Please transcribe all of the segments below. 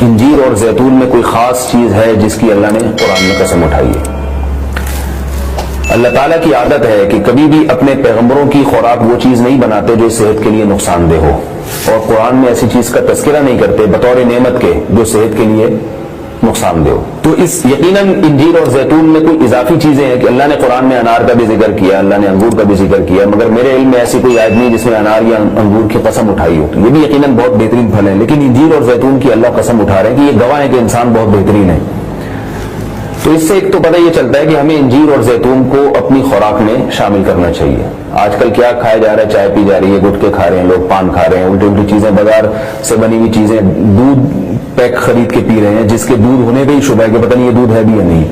انجیر اور زیتون میں کوئی خاص چیز ہے جس کی اللہ نے قرآن میں قسم اٹھائی ہے؟ اللہ تعالیٰ کی عادت ہے کہ کبھی بھی اپنے پیغمبروں کی خوراک وہ چیز نہیں بناتے جو صحت کے لیے نقصان دہ ہو، اور قرآن میں ایسی چیز کا تذکرہ نہیں کرتے بطور نعمت کے جو صحت کے لیے نقصان دہ ہو۔ تو اس یقیناً انجیر اور زیتون میں کوئی اضافی چیزیں ہیں کہ اللہ نے قرآن میں انار کا بھی ذکر کیا، اللہ نے انگور کا بھی ذکر کیا، مگر میرے علم میں ایسی کوئی آیت نہیں جس میں انار یا انگور کی قسم اٹھائی ہو۔ یہ بھی یقیناً بہت بہترین پھل ہے، لیکن انجیر اور زیتون کی اللہ قسم اٹھا رہے ہیں کہ یہ گواہ ہے کہ انسان بہت بہترین ہے۔ تو اس سے ایک تو پتہ یہ چلتا ہے کہ ہمیں انجیر اور زیتون کو اپنی خوراک میں شامل کرنا چاہیے۔ آج کل کیا کھایا جا رہا ہے؟ چائے پی جا رہی ہے، گٹکے کھا رہے ہیں لوگ، پان کھا رہے ہیں، الٹی الٹی چیزیں، بازار سے بنی ہوئی چیزیں، دودھ پیک خرید کے پی رہے ہیں جس کے دودھ ہونے پہ ہی شبہ ہے کہ پتہ نہیں یہ دودھ ہے بھی یا نہیں،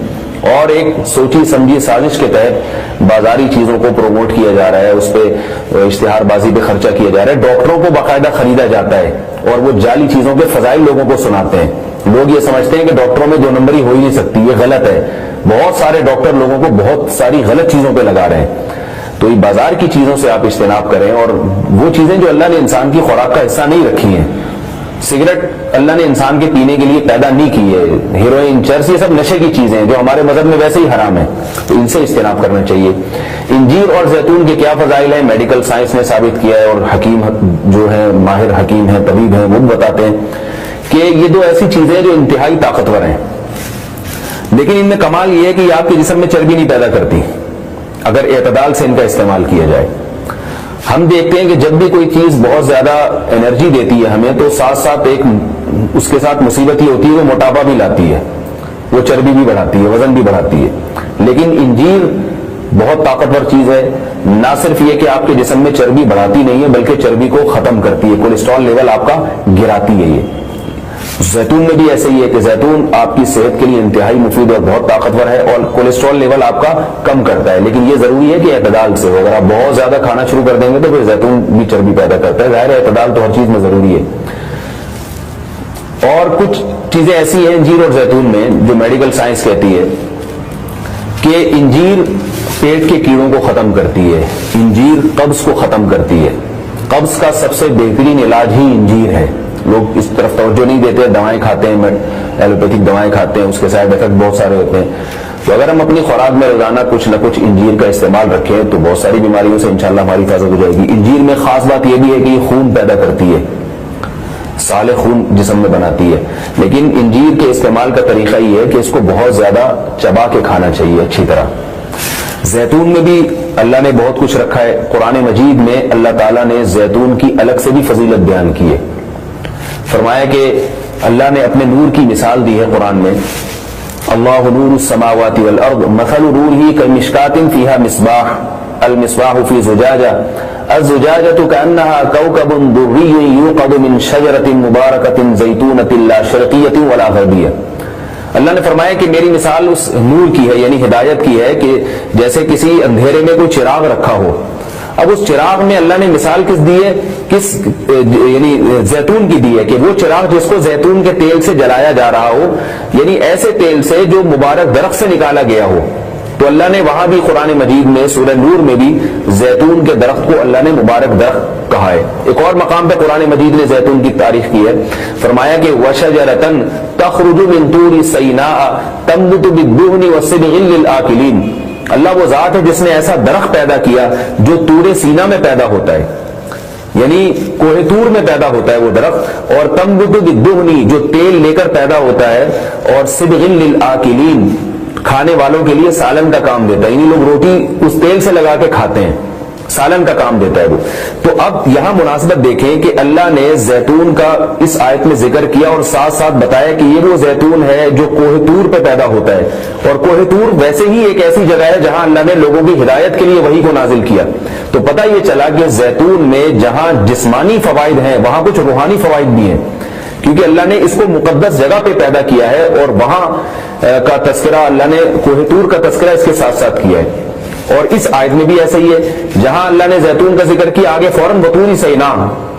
اور ایک سوچی سمجھی سازش کے تحت بازاری چیزوں کو پروموٹ کیا جا رہا ہے، اس پہ اشتہار بازی پہ خرچہ کیا جا رہا ہے، ڈاکٹروں کو باقاعدہ خریدا جاتا ہے اور وہ جعلی چیزوں کے فضائل لوگوں کو سناتے ہیں۔ لوگ یہ سمجھتے ہیں کہ ڈاکٹروں میں 2 نمبری ہو ہی نہیں سکتی، یہ غلط ہے۔ بہت سارے ڈاکٹر لوگوں کو بہت ساری غلط چیزوں پہ لگا رہے ہیں۔ تو یہ بازار کی چیزوں سے آپ اجتناب کریں، اور وہ چیزیں جو اللہ نے انسان کی خوراک کا حصہ نہیں رکھی ہیں، سگریٹ اللہ نے انسان کے پینے کے لیے پیدا نہیں کی ہے، ہیروئن، چرس، یہ سب نشے کی چیزیں ہیں جو ہمارے مذہب میں ویسے ہی حرام ہیں، تو ان سے اجتناب کرنا چاہیے۔ انجیر اور زیتون کے کیا فضائل ہیں؟ میڈیکل سائنس نے ثابت کیا ہے، اور حکیم جو ہے، ماہر حکیم ہیں، طبیب ہیں، وہ بتاتے ہیں کہ یہ 2 ایسی چیزیں جو انتہائی طاقتور ہیں، لیکن ان میں کمال یہ ہے کہ یہ آپ کے جسم میں چربی نہیں پیدا کرتی اگر اعتدال سے ان کا استعمال کیا جائے۔ ہم دیکھتے ہیں کہ جب بھی کوئی چیز بہت زیادہ انرجی دیتی ہے ہمیں، تو ساتھ ساتھ ایک اس کے ساتھ مصیبت یہ ہوتی ہے، وہ موٹاپا بھی لاتی ہے، وہ چربی بھی بڑھاتی ہے، وزن بھی بڑھاتی ہے۔ لیکن انجیر بہت طاقتور چیز ہے، نہ صرف یہ کہ آپ کے جسم میں چربی بڑھاتی نہیں ہے بلکہ چربی کو ختم کرتی ہے، کولیسٹرول لیول آپ کا گراتی ہے۔ یہ زیتون میں بھی ایسے ہی ہے کہ زیتون آپ کی صحت کے لیے انتہائی مفید اور بہت طاقتور ہے، اور کولیسٹرول لیول آپ کا کم کرتا ہے، لیکن یہ ضروری ہے کہ اعتدال سے ہو۔ اگر آپ بہت زیادہ کھانا شروع کر دیں گے تو پھر زیتون بھی چربی پیدا کرتا ہے، ظاہر ہے اعتدال تو ہر چیز میں ضروری ہے۔ اور کچھ چیزیں ایسی ہیں انجیر اور زیتون میں جو میڈیکل سائنس کہتی ہے کہ انجیر پیٹ کے کیڑوں کو ختم کرتی ہے، انجیر قبض کو ختم کرتی ہے، قبض کا سب سے بہترین علاج ہی انجیر ہے۔ لوگ اس طرف توجہ نہیں دیتے، دوائیں کھاتے ہیں، ایلوپیتھک دوائیں کھاتے ہیں، اس کے سائڈ افیکٹ بہت سارے ہوتے ہیں۔ تو اگر ہم اپنی خوراک میں روزانہ کچھ نہ کچھ انجیر کا استعمال رکھیں تو بہت ساری بیماریوں سے انشاءاللہ ہماری حفاظت ہو جائے گی۔ انجیر میں خاص بات یہ بھی ہے کہ یہ خون پیدا کرتی ہے، صالح خون جسم میں بناتی ہے، لیکن انجیر کے استعمال کا طریقہ یہ ہے کہ اس کو بہت زیادہ چبا کے کھانا چاہیے اچھی طرح۔ زیتون میں بھی اللہ نے بہت کچھ رکھا ہے، قرآن مجید میں اللہ تعالیٰ نے زیتون کی الگ سے بھی فضیلت بیان کی ہے۔ فرمایا کہ اللہ نے اپنے نور کی مثال دی ہے قرآن میں، اللہ نور السماوات والارض مثل نورہ کمشکاۃ فیہا مصباح المصباح فی زجاجہ الزجاجۃ کأنہا کوکب دری یوقد من شجرۃ مبارکۃ زیتونۃ لا شرقیۃ ولا غربیہ۔ اللہ نے فرمایا کہ میری مثال اس نور کی ہے، یعنی ہدایت کی ہے، کہ جیسے کسی اندھیرے میں کوئی چراغ رکھا ہو۔ اب اس چراغ میں اللہ نے مثال کس دی ہے؟ یعنی زیتون کی دی ہے، کہ وہ چراغ جس کو زیتون کے تیل سے جلایا جا رہا ہو، یعنی ایسے تیل سے جو مبارک درخت سے نکالا گیا ہو۔ تو اللہ نے وہاں بھی قرآن مجید میں سورہ نور میں بھی زیتون کے درخت کو اللہ نے مبارک درخت کہا ہے۔ ایک اور مقام پہ قرآن مجید نے زیتون کی تعریف کی ہے، فرمایا کہ وَشَجَرَةً تَخْرُجُ مِن طُورِ سَيْنَاءَ تَنبُتُ بِالدُّهْنِ وَالصِّبْغِ لِلْآكِلِينَ۔ اللہ وہ ذات ہے جس نے ایسا درخت پیدا کیا جو طور سینا میں پیدا ہوتا ہے، یعنی کوہ طور میں پیدا ہوتا ہے وہ درخت، اور تنبت بالدہن جو تیل لے کر پیدا ہوتا ہے، اور صبغ للآکلین کھانے والوں کے لیے سالن کا کام دیتا ہے، یعنی لوگ روٹی اس تیل سے لگا کے کھاتے ہیں، سالن کا کام دیتا ہے وہ۔ تو اب یہاں مناسبت دیکھیں کہ اللہ نے زیتون کا اس آیت میں ذکر کیا اور ساتھ ساتھ بتایا کہ یہ وہ زیتون ہے جو کوہ طور پہ پیدا ہوتا ہے، اور کوہ طور ویسے ہی ایک ایسی جگہ ہے جہاں اللہ نے لوگوں کی ہدایت کے لیے وحی کو نازل کیا۔ تو پتہ یہ چلا کہ زیتون میں جہاں جسمانی فوائد ہیں وہاں کچھ روحانی فوائد بھی ہیں، کیونکہ اللہ نے اس کو مقدس جگہ پہ پیدا کیا ہے، اور وہاں کا تذکرہ اللہ نے کوہ طور کا تذکرہ اس کے ساتھ ساتھ کیا ہے۔ اور اس آیت میں بھی ایسا ہی ہے، جہاں اللہ نے زیتون کا ذکر کیا آگے فوراً بطور سینا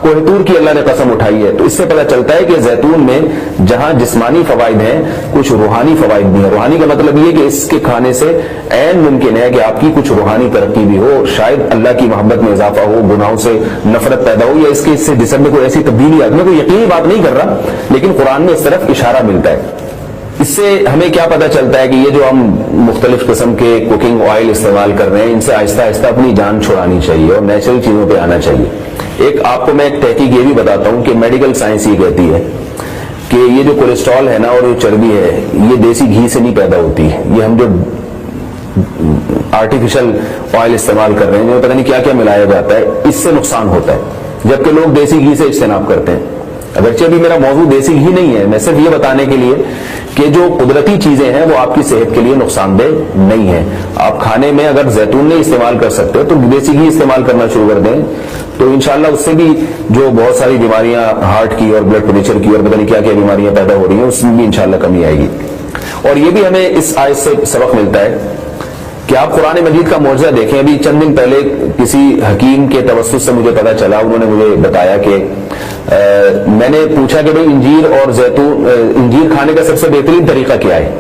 کوہ طور کی اللہ نے قسم اٹھائی ہے. تو اس سے پتہ چلتا ہے کہ زیتون میں جہاں جسمانی فوائد ہیں کچھ روحانی فوائد بھی ہیں. روحانی کا مطلب یہ کہ اس کے کھانے سے عین ممکن ہے کہ آپ کی کچھ روحانی ترقی بھی ہو, شاید اللہ کی محبت میں اضافہ ہو, گناہوں سے نفرت پیدا ہو, یا اس سے جسم میں کوئی ایسی تبدیلی آتی ہے. میں کوئی یقینی بات نہیں کر رہا, لیکن قرآن میں اس طرف اشارہ ملتا ہے. اس سے ہمیں کیا پتہ چلتا ہے کہ یہ جو ہم مختلف قسم کے کوکنگ آئل استعمال کر رہے ہیں ان سے آہستہ آہستہ اپنی جان چھڑانی چاہیے اور نیچرل چیزوں پہ آنا چاہیے. ایک آپ کو میں ایک تحقیق یہ بھی بتاتا ہوں کہ میڈیکل سائنس یہ کہتی ہے کہ یہ جو کولیسٹرول ہے نا اور یہ چربی ہے یہ دیسی گھی سے نہیں پیدا ہوتی. یہ ہم جو آرٹیفیشل آئل استعمال کر رہے ہیں جو پتہ نہیں کیا کیا ملایا جاتا ہے اس سے نقصان ہوتا ہے, جبکہ لوگ دیسی گھی سے اجتناب کرتے ہیں. اگرچہ بھی میرا موضوع دیسی گھی نہیں ہے, میں صرف یہ بتانے کے لیے کہ جو قدرتی چیزیں ہیں وہ آپ کی صحت کے لیے نقصان دہ نہیں ہیں. آپ کھانے میں اگر زیتون نہیں استعمال کر سکتے تو دیسی گھی استعمال کرنا شروع کر دیں, تو انشاءاللہ اس سے بھی جو بہت ساری بیماریاں ہارٹ کی اور بلڈ پریشر کی اور پتہ نہیں کیا کیا بیماریاں پیدا ہو رہی ہیں اس میں بھی انشاءاللہ کمی آئے گی. اور یہ بھی ہمیں اس آیت سے سبق ملتا ہے کہ آپ قرآن مجید کا معجزہ دیکھیں. ابھی چند دن پہلے کسی حکیم کے توسط سے مجھے پتا چلا, انہوں نے مجھے بتایا کہ میں نے پوچھا کہ بھئی انجیر اور زیتون, انجیر کھانے کا سب سے بہترین طریقہ کیا ہے؟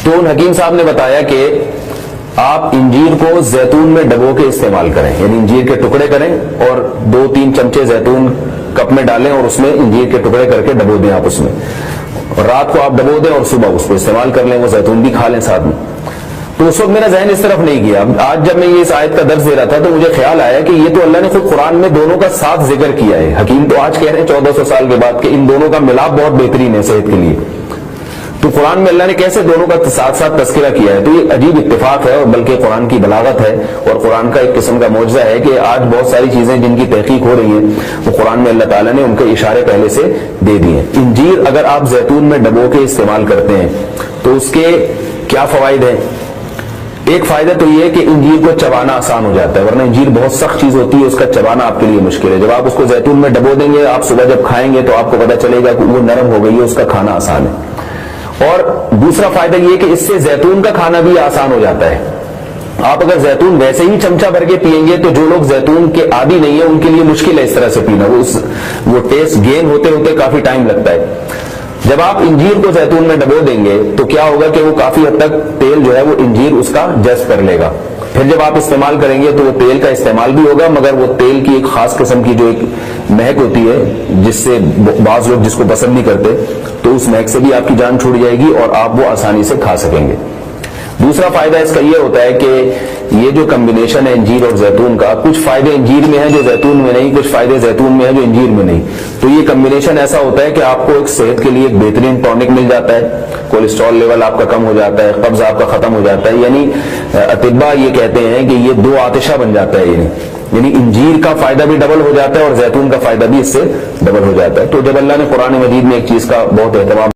تو ان حکیم صاحب نے بتایا کہ آپ انجیر کو زیتون میں ڈبو کے استعمال کریں, یعنی انجیر کے ٹکڑے کریں اور 2-3 چمچے زیتون کپ میں ڈالیں اور اس میں انجیر کے ٹکڑے کر کے ڈبو دیں آپ اس میں, اور رات کو آپ ڈبو دیں اور صبح اس کو استعمال کر لیں, وہ زیتون بھی کھا لیں ساتھ میں. تو اس وقت میرا ذہن اس طرف نہیں گیا. آج جب میں یہ اس آیت کا درس دے رہا تھا تو مجھے خیال آیا کہ یہ تو اللہ نے خود قرآن میں دونوں کا ساتھ ذکر کیا ہے. حکیم تو آج کہہ رہے ہیں 1400 سال کے بعد کہ ان دونوں کا ملاپ بہت بہترین ہے صحت کے لیے, تو قرآن میں اللہ نے کیسے دونوں کا ساتھ ساتھ تذکرہ کیا ہے؟ تو یہ عجیب اتفاق ہے, اور بلکہ قرآن کی بلاغت ہے اور قرآن کا ایک قسم کا معجزہ ہے کہ آج بہت ساری چیزیں جن کی تحقیق ہو رہی ہیں وہ قرآن میں اللہ تعالیٰ نے ان کے اشارے پہلے سے دے دیے. انجیر اگر آپ زیتون میں ڈبو کے استعمال کرتے ہیں تو اس کے کیا فوائد ہیں؟ ایک فائدہ تو یہ ہے کہ انجیر کو چبانا آسان ہو جاتا ہے, ورنہ انجیر بہت سخت چیز ہوتی ہے, اس کا چبانا آپ کے لیے مشکل ہے. جب آپ اس کو زیتون میں ڈبو دیں گے, آپ صبح جب کھائیں گے تو آپ کو پتہ چلے گا کہ وہ نرم ہو گئی ہے, اس کا کھانا آسان ہے. اور دوسرا فائدہ یہ کہ اس سے زیتون کا کھانا بھی آسان ہو جاتا ہے. آپ اگر زیتون ویسے ہی چمچہ بھر کے پیئیں گے تو جو لوگ زیتون کے عادی نہیں ہیں ان کے لیے مشکل ہے اس طرح سے پینا, وہ ٹیسٹ گین ہوتے ہوتے کافی ٹائم لگتا ہے. جب آپ انجیر کو زیتون میں ڈبو دیں گے تو کیا ہوگا کہ وہ کافی حد تک تیل جو ہے وہ انجیر اس کا جذب کر لے گا. پھر جب آپ استعمال کریں گے تو وہ تیل کا استعمال بھی ہوگا, مگر وہ تیل کی ایک خاص قسم کی جو ایک مہک ہوتی ہے جس سے بعض لوگ جس کو پسند نہیں کرتے, تو اس مہک سے بھی آپ کی جان چھوٹ جائے گی اور آپ وہ آسانی سے کھا سکیں گے. دوسرا فائدہ اس کا یہ ہوتا ہے کہ یہ جو کمبینیشن ہے انجیر اور زیتون کا, کچھ فائدے انجیر میں ہیں جو زیتون میں نہیں, کچھ فائدے زیتون میں ہیں جو انجیر میں نہیں. تو یہ کمبینیشن ایسا ہوتا ہے کہ آپ کو ایک صحت کے لیے ایک بہترین ٹونک مل جاتا ہے, کولیسٹرول لیول آپ کا کم ہو جاتا ہے, قبض آپ کا ختم ہو جاتا ہے. یعنی اطباء یہ کہتے ہیں کہ یہ 2 آتشہ بن جاتا ہے, یعنی انجیر کا فائدہ بھی ڈبل ہو جاتا ہے اور زیتون کا فائدہ بھی اس سے ڈبل ہو جاتا ہے. تو جب اللہ نے قرآن مجید میں ایک چیز کا بہت اہتمام